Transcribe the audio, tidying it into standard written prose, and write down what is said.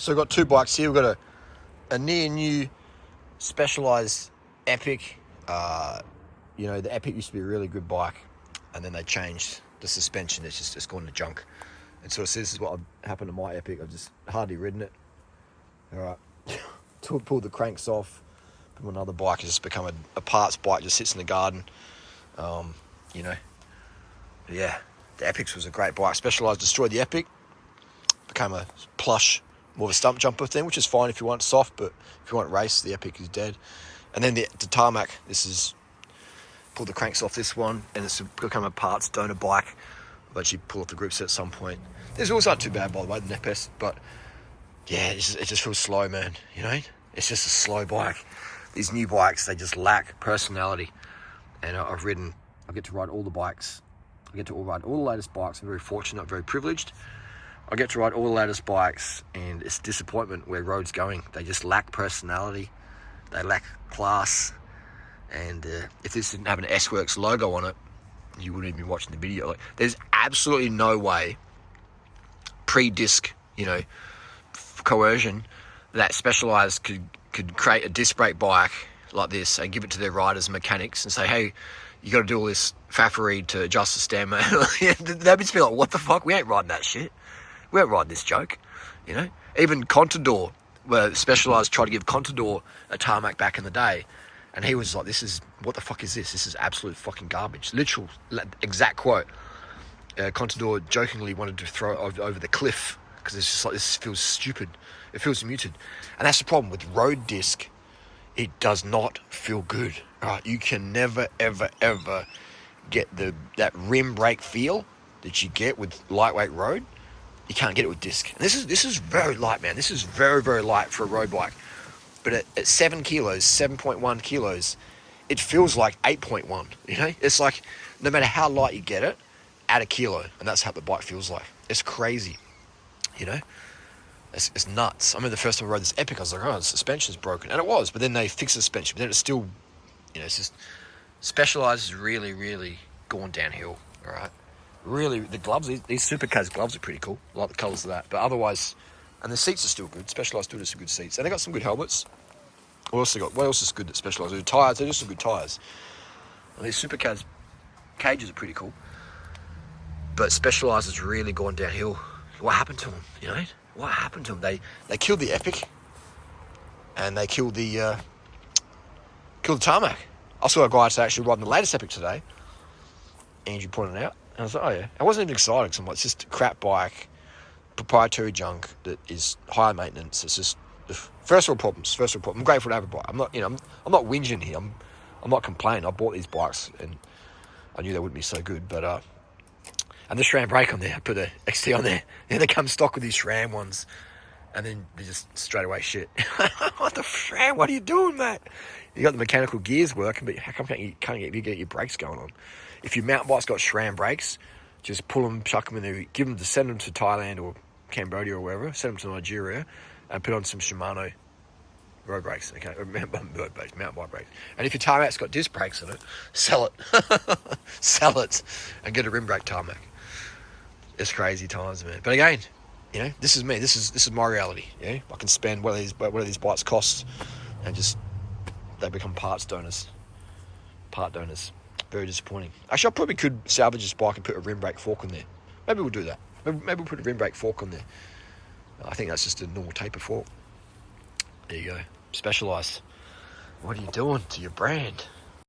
So we've got two bikes here. We've got a near new Specialized Epic. You know, the Epic used to be a really good bike, and then they changed the suspension. It's gone to junk. And so this is what happened to my Epic. I've just hardly ridden it. All right, pulled the cranks off. Put another bike. It's just become a parts bike. Just sits in the garden. You know, yeah. The Epics was a great bike. Specialized destroyed the Epic. Became a plush, more of a stump jumper thing, which is fine if you want soft, but if you want race, the Epic is dead. And then the tarmac. This is pulled the cranks off this one, and it's become a parts donor bike. I'll actually pull off the group set at some point. This wheels aren't too bad, by the way, the Nepes, but yeah, it just feels slow, man. You know, it's just a slow bike. These new bikes, they just lack personality. And I get to ride all the bikes. I get to ride all the latest bikes. I'm very fortunate, very privileged. I get to ride all the latest bikes, and it's disappointment where road's going. They just lack personality. They lack class. And if this didn't have an S-Works logo on it, you wouldn't even be watching the video. Like, there's absolutely no way pre-disc, you know, coercion that Specialized could create a disc brake bike like this and give it to their riders and mechanics and say, hey, you got to do all this faffery to adjust the stem. They'd just be like, what the fuck? We ain't riding that shit. We ain't riding this joke, you know? Even Contador, where Specialized tried to give Contador a tarmac back in the day, and he was like, what the fuck is this? This is absolute fucking garbage. Literal, exact quote. Contador jokingly wanted to throw it over the cliff because it's just like, this feels stupid. It feels muted. And that's the problem with road disc. It does not feel good. All right, you can never, ever, ever get that rim brake feel that you get with lightweight road. You can't get it with disc. And this is very light, man. This is very, very light for a road bike. But at 7 kilos, 7.1 kilos, it feels like 8.1, you know? It's like, no matter how light you get it, add a kilo, and that's how the bike feels like. It's crazy, you know? It's nuts. I remember the first time I rode this Epic, I was like, oh, the suspension's broken. And it was, but then they fixed the suspension. But then it's still, you know, it's just, Specialized has really, really gone downhill, all right? Really, the gloves, these Supercars gloves are pretty cool. I like the colours of that. But otherwise, and the seats are still good. Specialized still does some good seats. And they got some good helmets. What else is good that Specialized do? Tyres, they do some good tyres. And these Supercars cages are pretty cool. But Specialized has really gone downhill. What happened to them, you know? What happened to them? They killed the Epic. And they killed the tarmac. I saw a guy actually riding the latest Epic today. Andrew pointed out. And I was like, oh yeah. I wasn't even excited because I'm like, it's just a crap bike. Proprietary junk that is high maintenance. It's just first world problems. I'm grateful to have a bike. I'm not, you know, I'm not whinging here. I'm not complaining. I bought these bikes and I knew they wouldn't be so good. But and the SRAM brake on there. I put the XT on there. Then they come stock with these SRAM ones, and then they just straight away shit. What the SRAM? What are you doing, mate? You got the mechanical gears working, but how come you can't get your brakes going on? If your mountain bike's got SRAM brakes, just pull them, chuck them in there, send them to Thailand or Cambodia or wherever, send them to Nigeria, and put on some Shimano road brakes, okay, or mountain bike brakes. And if your tarmac's got disc brakes on it, sell it. Sell it and get a rim brake tarmac. It's crazy times, man. But again, you know, this is me. This is my reality. Yeah, I can spend what these bikes cost, and just they become part donors. Very disappointing. Actually, I probably could salvage this bike and put a rim brake fork on there. Maybe we'll do that. Maybe we'll put a rim brake fork on there. I think that's just a normal taper fork. There you go. Specialized. What are you doing to your brand?